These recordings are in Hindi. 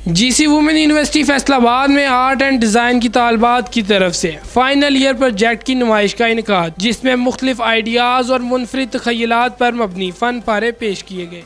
जीसी वुमेन यूनिवर्सिटी फैसलाबाद में आर्ट एंड डिज़ाइन की तालबात की तरफ से फ़ाइनल ईयर प्रोजेक्ट की नुमाइश का इनकाद, जिसमें मुख्तलिफ आइडियाज़ और मुनफरिद तख़य्युलात पर मबनी फ़न पारे पेश किए गए।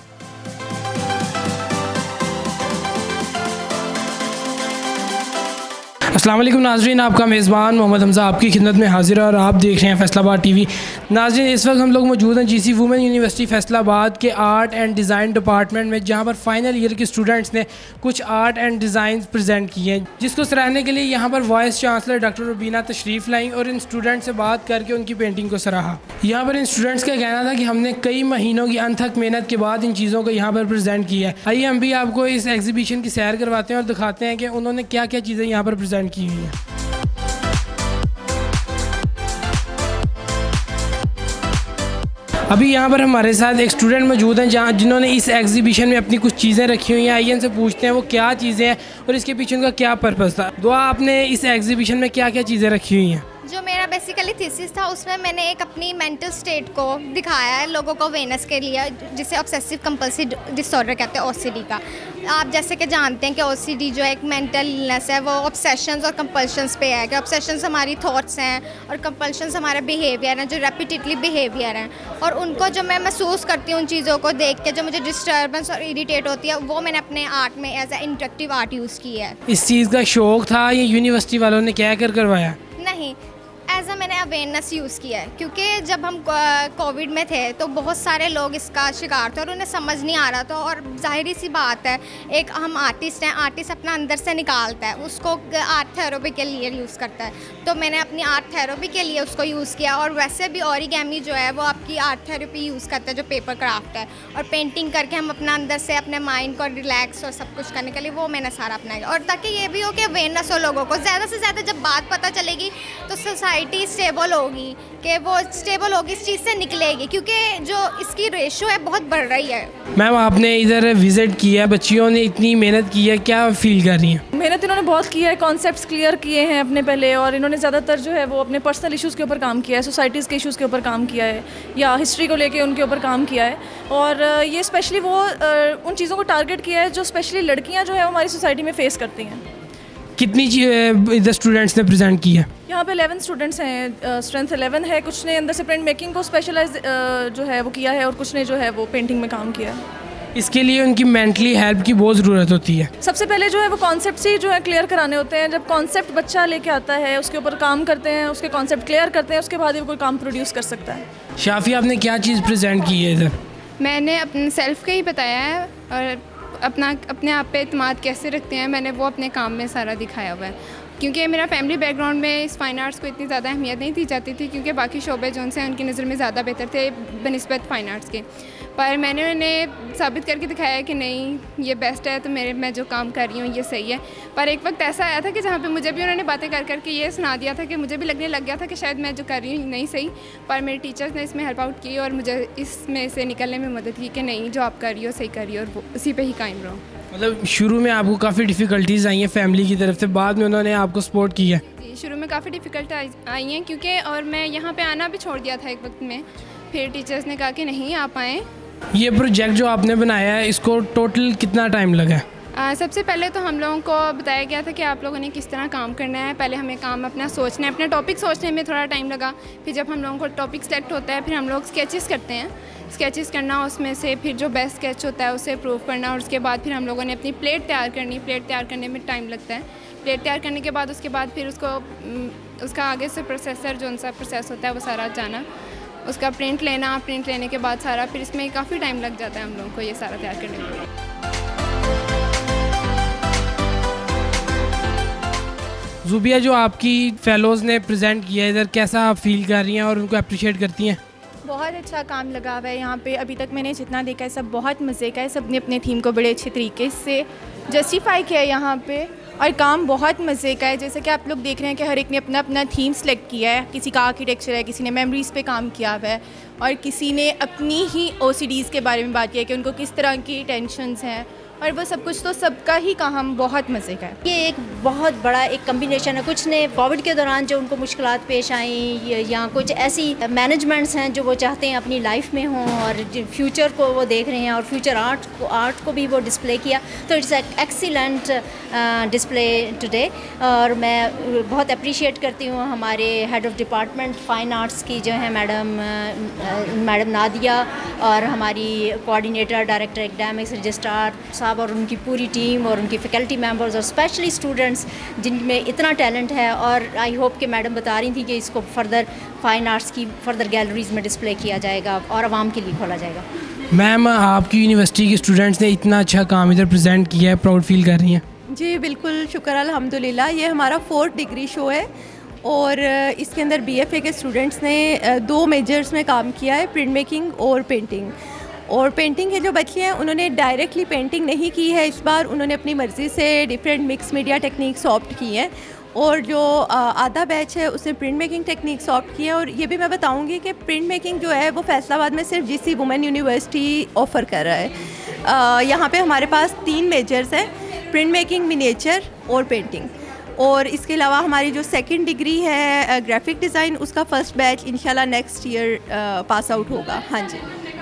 अस्सलाम वालेकुम नाज़रीन, आपका मेज़बान मोहम्मद हमज़ा आपकी खिदमत में हाजिर है और आप देख रहे हैं फैसलाबाद टीवी। नाज़रीन, इस वक्त हम लोग मौजूद हैं जीसी वुमेन यूनिवर्सिटी फैसलाबाद के आर्ट एंड डिज़ाइन डिपार्टमेंट में, जहां पर फाइनल ईयर के स्टूडेंट्स ने कुछ आर्ट एंड डिज़ाइन प्रेजेंट किए हैं, जिसको सराहने के लिए यहां पर वाइस चांसलर डॉक्टर रुबीना तशरीफ़ लाई और इन स्टूडेंट से बात करके उनकी पेंटिंग को सराहा। यहाँ पर इन स्टूडेंट्स का कहना था कि हमने कई महीनों की अनथक मेहनत के बाद इन चीज़ों को यहाँ पर प्रेजेंट किया है। आइए हम भी आपको इस एग्जीबिशन की सैर करवाते हैं और दिखाते हैं कि उन्होंने क्या क्या चीज़ें यहाँ पर प्रेजेंट की हुई हैं। अभी यहाँ पर हमारे साथ एक स्टूडेंट मौजूद हैं जिन्होंने इस एग्जीबिशन में अपनी कुछ चीज़ें रखी हुई हैं। आइए इनसे पूछते हैं वो क्या चीज़ें हैं और इसके पीछे उनका क्या पर्पस था। दुआ, आपने इस एग्जीबिशन में क्या क्या चीज़ें रखी हुई हैं? जो मेरा बेसिकली थीसिस था उसमें मैंने एक अपनी मेंटल स्टेट को दिखाया है लोगों को अवेयरनेस के लिए, जिसे ऑब्सेसिव कंपल्सिव डिसऑर्डर कहते हैं, ओसीडी का। आप जैसे कि जानते हैं कि ओसीडी जो है एक मेंटल इलनेस है, वो ऑब्सेशंस और कंपल्शंस पे है कि ऑब्सेशंस हमारी थॉट्स हैं और कंपल्शंस हमारे बिहेवियर हैं, जो रेपिटेडली बिहेवियर हैं। और उनको जो मैं महसूस करती हूँ उन चीज़ों को देख के, जो मुझे डिस्टर्बेंस और इरिटेट होती है, वो मैंने अपने आर्ट में as a interactive art use की है। इस चीज़ का शौक था या यूनिवर्सिटी वालों ने क्या कर करवाया? नहीं, एज अ मैंने अवेयरनेस यूज़ किया है, क्योंकि जब हम कोविड में थे तो बहुत सारे लोग इसका शिकार थे और उन्हें समझ नहीं आ रहा था। और जाहिर सी बात है, एक हम आर्टिस्ट हैं, आर्टिस्ट अपना अंदर से निकालता है, उसको आर्ट थेरेपी के लिए यूज़ करता है। तो मैंने अपनी आर्ट थेरेपी के लिए उसको यूज़ किया। और वैसे भी ओरिगेमी जो है वो आपकी आर्ट थेरेपी यूज़ करता है, जो पेपर क्राफ्ट है। और पेंटिंग करके हम अपना अंदर से अपने माइंड को रिलैक्स और सब कुछ करने के लिए वो मैंने सारा अपनाया। और ताकि ये भी हो कि अवेयरनेस हो लोगों को, ज़्यादा से ज़्यादा जब बात पता चलेगी तो सोसाइटी स्टेबल होगी, कि वो स्टेबल होगी, इस चीज़ से निकलेगी, क्योंकि जो इसकी रेशो है बहुत बढ़ रही है। मैम, आपने इधर विज़िट किया, बच्चियों ने इतनी मेहनत की है, क्या फील कर रही हैं? मेहनत इन्होंने बहुत की है, कॉन्सेप्ट्स क्लियर किए हैं अपने पहले, और इन्होंने ज़्यादातर जो है वो अपने पर्सनल इश्यूज़ के ऊपर काम किया है, सोसाइटीज़ के इश्यूज़ के ऊपर काम किया है, या हिस्ट्री को लेके उनके ऊपर काम किया है। और ये स्पेशली वो उन चीज़ों को टारगेट किया है जो स्पेशली लड़कियाँ जो है हमारी सोसाइटी में फेस करती हैं। कितनी इधर स्टूडेंट्स ने प्रेजेंट की है? यहाँ पे 11 स्टूडेंट्स हैं, स्ट्रेंथ 11 है। कुछ ने अंदर से प्रिंट मेकिंग को स्पेशलाइज जो है वो किया है, और कुछ ने जो है वो पेंटिंग में काम किया है। इसके लिए उनकी मेंटली हेल्प की बहुत ज़रूरत होती है। सबसे पहले जो है वो कॉन्सेप्ट ही जो है क्लियर कराने होते हैं। जब कॉन्सेप्ट बच्चा लेके आता है, उसके ऊपर काम करते हैं, उसके कॉन्सेप्ट क्लियर करते हैं, उसके बाद ही वो कोई काम प्रोड्यूस कर सकता है। शाफी, आपने क्या चीज़ प्रेजेंट की है इधर? मैंने अपने सेल्फ का ही बताया है, और अपने आप पे एतमाद कैसे रखते हैं, मैंने वो अपने काम में सारा दिखाया हुआ है। क्योंकि मेरा फैमिली बैकग्राउंड में इस फ़ाइन आर्ट्स को इतनी ज़्यादा अहमियत नहीं दी जाती थी, क्योंकि बाकी शोबे जो उनसे उनकी नज़र में ज़्यादा बेहतर थे बनिस्बत फ़ाइन आर्ट्स के। पर मैंने उन्हें साबित करके दिखाया कि नहीं, ये बेस्ट है, तो मैं जो काम कर रही हूँ ये सही है। पर एक वक्त ऐसा आया था कि जहाँ पे मुझे भी उन्होंने बातें कर करके ये सुना दिया था कि मुझे भी लगने लग गया था कि शायद मैं जो कर रही हूँ नहीं सही। पर मेरे टीचर्स ने इसमें हेल्प आउट की और मुझे इसमें से निकलने में मदद की कि नहीं, जो आप कर रही हो सही कर रही हो, और उसी पर ही कायम रहो। मतलब शुरू में आपको काफ़ी डिफ़िकल्टीज़ आई हैं फैमिली की तरफ से, बाद में उन्होंने आपको सपोर्ट किया? जी, शुरू में काफ़ी डिफ़िकल्ट आई हैं, क्योंकि और मैं यहाँ पे आना भी छोड़ दिया था एक वक्त में। फिर टीचर्स ने कहा कि नहीं, आप आएँ। ये प्रोजेक्ट जो आपने बनाया है, इसको टोटल कितना टाइम लगा है? सबसे पहले तो हम लोगों को बताया गया था कि आप लोगों ने किस तरह काम करना है। पहले हमें काम अपना सोचना है, अपना टॉपिक सोचने में थोड़ा टाइम लगा। फिर जब हम लोगों को टॉपिक सेलेक्ट होता है, फिर हम लोग स्केचेस करते हैं। स्केचेस करना, उसमें से फिर जो बेस्ट स्केच होता है उसे प्रूव करना, और उसके बाद फिर हम लोगों ने अपनी प्लेट तैयार करनी। प्लेट तैयार करने में टाइम लगता है। प्लेट तैयार करने के बाद उसके बाद फिर उसका आगे से प्रोसेसर जो उनसा प्रोसेस होता है वो सारा जाना, उसका प्रिंट लेना, प्रिंट लेने के बाद सारा, फिर इसमें काफ़ी टाइम लग जाता है हम लोगों को ये सारा तैयार करने में। ज़ुबिया, जो आपकी फेलोज़ ने प्रेजेंट किया है इधर, कैसा आप फील कर रही हैं और उनको अप्रिशिएट करती हैं? बहुत अच्छा काम लगा हुआ है यहाँ पे। अभी तक मैंने जितना देखा है सब बहुत मज़े का है। सब ने अपने थीम को बड़े अच्छे तरीके से जस्टिफाई किया है यहाँ पे, और काम बहुत मज़े का है। जैसे कि आप लोग देख रहे हैं कि हर एक ने अपना अपना थीम सेलेक्ट किया है। किसी का आर्किटेक्चर है, किसी ने मेमोरीज़ पे काम किया हुआ है, और किसी ने अपनी ही OCDs के बारे में बात किया है कि उनको किस तरह की टेंशन्स हैं और वो सब कुछ तो सबका ही काम बहुत मज़े का है। ये एक बहुत बड़ा एक कम्बिनेशन है। कुछ ने कोविड के दौरान जो उनको मुश्किलात पेश आई या कुछ ऐसी मैनेजमेंट्स हैं जो वो चाहते हैं अपनी लाइफ में हों और फ्यूचर को वो देख रहे हैं और फ्यूचर आर्ट को भी वो डिस्प्ले किया। तो इट्स एक्सीलेंट डिस्प्ले टुडे। और मैं बहुत अप्रिशिएट करती हूँ हमारे head of department fine arts की जो है मैडम नादिया, और हमारी कोऑर्डिनेटर डायरेक्टर एकेडमिक्स रजिस्ट्रार साहब और उनकी पूरी टीम और उनकी फैकल्टी मेंबर्स और स्पेशली स्टूडेंट्स जिनमें इतना टैलेंट है। और आई होप कि मैडम बता रही थी कि इसको फर्दर फ़ाइन आर्ट्स की फर्दर गैलरीज़ में डिस्प्ले किया जाएगा और आवाम के लिए खोला जाएगा। मैम, आपकी यूनिवर्सिटी के स्टूडेंट्स ने इतना अच्छा काम इधर प्रेजेंट किया है, प्राउड फील कर रही हैं? जी बिल्कुल, शुक्र अल्हम्दुलिल्लाह। ये हमारा 4th डिग्री शो है और इसके अंदर बीएफए के स्टूडेंट्स ने 2 मेजर्स में काम किया है, प्रिंट मेकिंग और पेंटिंग। और पेंटिंग के जो बच्चे हैं उन्होंने डायरेक्टली पेंटिंग नहीं की है इस बार, उन्होंने अपनी मर्ज़ी से different mix media techniques opt की हैं। और जो आधा बैच है उसने प्रिंट मेकिंग टेक्निक्स ऑप्ट की है। और ये भी मैं बताऊंगी कि प्रिंट मेकिंग जो है वो फैसलाबाद में सिर्फ जीसी वुमेन यूनिवर्सिटी ऑफ़र कर रहा है। यहाँ पे हमारे पास 3 मेजर्स हैं, प्रिंट मेकिंग, मिनिएचर और पेंटिंग। और इसके अलावा हमारी जो 2nd डिग्री है ग्राफिक डिज़ाइन, उसका फ़र्स्ट बैच इंशाल्लाह नेक्स्ट ईयर पास आउट होगा। हाँ जी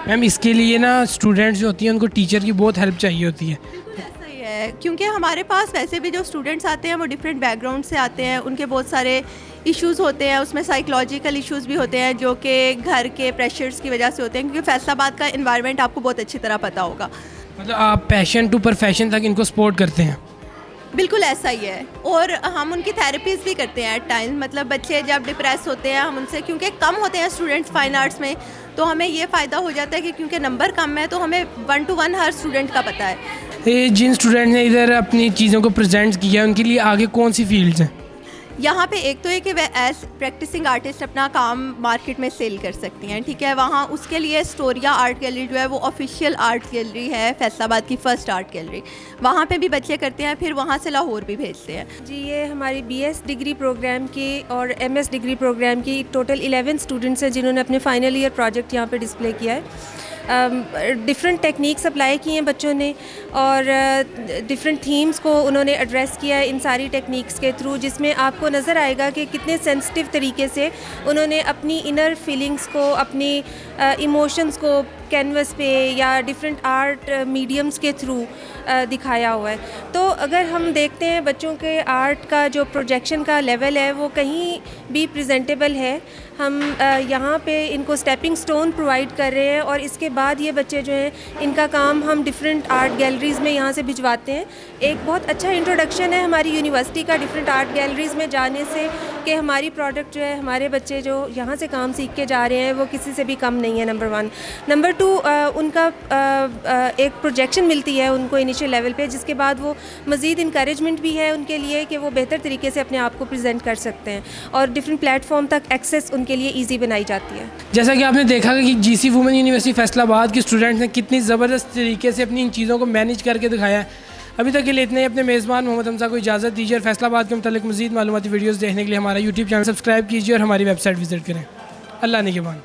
मैम, इसके लिए ना स्टूडेंट्स जो होती हैं उनको टीचर की बहुत हेल्प चाहिए होती है। ऐसा ही है, क्योंकि हमारे पास वैसे भी जो स्टूडेंट्स आते हैं वो डिफरेंट बैकग्राउंड से आते हैं, उनके बहुत सारे इश्यूज़ होते हैं, उसमें साइकोलॉजिकल इश्यूज़ भी होते हैं जो कि घर के प्रेशर्स की वजह से होते हैं। क्योंकि फैसलाबाद का इन्वायरमेंट आपको बहुत अच्छी तरह पता होगा। मतलब आप पैशन टू प्रोफेशन तक इनको सपोर्ट करते हैं? बिल्कुल ऐसा ही है। और हम उनकी थेरेपीज़ भी करते हैं एट टाइम। मतलब बच्चे जब डिप्रेस होते हैं हम उनसे, क्योंकि कम होते हैं स्टूडेंट्स फ़ाइन आर्ट्स में, तो हमें ये फ़ायदा हो जाता है कि क्योंकि नंबर कम है तो हमें 1 to 1 हर स्टूडेंट का पता है। ये जिन स्टूडेंट ने इधर अपनी चीज़ों को प्रेजेंट किया उनके लिए आगे कौन सी फील्ड्स हैं? यहाँ पे एक तो है कि वह एज प्रैक्टिसिंग आर्टिस्ट अपना काम मार्केट में सेल कर सकती हैं, ठीक है। वहाँ उसके लिए स्टोरिया आर्ट गैलरी जो है वो ऑफिशियल आर्ट गैलरी है, फैसलाबाद की फ़र्स्ट आर्ट गैलरी। वहाँ पे भी बच्चे करते हैं, फिर वहाँ से लाहौर भी भेजते हैं। जी, ये हमारी बीएस डिग्री प्रोग्राम की और एमएस डिग्री प्रोग्राम की टोटल 11 स्टूडेंट्स हैं जिन्होंने अपने फाइनल ईयर प्रोजेक्ट यहाँ पे डिस्प्ले किया है। डिफरेंट टेक्निक्स अप्लाई की हैं बच्चों ने और डिफरेंट थीम्स को उन्होंने एड्रेस किया है इन सारी टेक्निक्स के थ्रू, जिसमें आपको नज़र आएगा कि कितने सेंसिटिव तरीके से उन्होंने अपनी इनर फीलिंग्स को, अपनी इमोशंस को कैनवस पे या डिफरेंट आर्ट मीडियम्स के थ्रू दिखाया हुआ है। तो अगर हम देखते हैं बच्चों के आर्ट का जो प्रोजेक्शन का लेवल है वो कहीं भी प्रेजेंटेबल है। हम यहाँ पे इनको स्टेपिंग स्टोन प्रोवाइड कर रहे हैं और इसके बाद ये बच्चे जो हैं इनका काम हम डिफरेंट आर्ट गैलरीज़ में यहाँ से भिजवाते हैं। एक बहुत अच्छा इंट्रोडक्शन है हमारी यूनिवर्सिटी का डिफरेंट आर्ट गैलरीज़ में जाने से कि हमारी प्रोडक्ट जो है, हमारे बच्चे जो यहाँ से काम सीख के जा रहे हैं वो किसी से भी कम नहीं है, नंबर 1। नंबर 2, उनका एक प्रोजेक्शन मिलती है उनको इनिशियल लेवल पे, जिसके बाद वो मज़ीद इंकरेजमेंट भी है उनके लिए कि वो बेहतर तरीके से अपने आप को प्रेजेंट कर सकते हैं और डिफरेंट प्लेटफॉर्म तक एक्सेस उनके लिए ईजी बनाई जाती है। जैसा कि आपने देखा कि जीसी वुमेन यूनिवर्सिटी फैसलाबाद के स्टूडेंट्स ने कितनी ज़बरदस्त तरीके से अपनी इन चीज़ों को मैनेज करके दिखाया है। अभी तक के लिए इतने ही। अपने मेज़बान मोहम्मद हमज़ा को इजाज़त दीजिए और फैसलाबाद के मुतालिक मज़ीद मालूमाती वीडियोज़ देखने के लिए हमारा यूट्यूब चैनल सब्सक्राइब कीजिए और हमारी वेबसाइट विज़िट करें। अल्लाह निगहबान।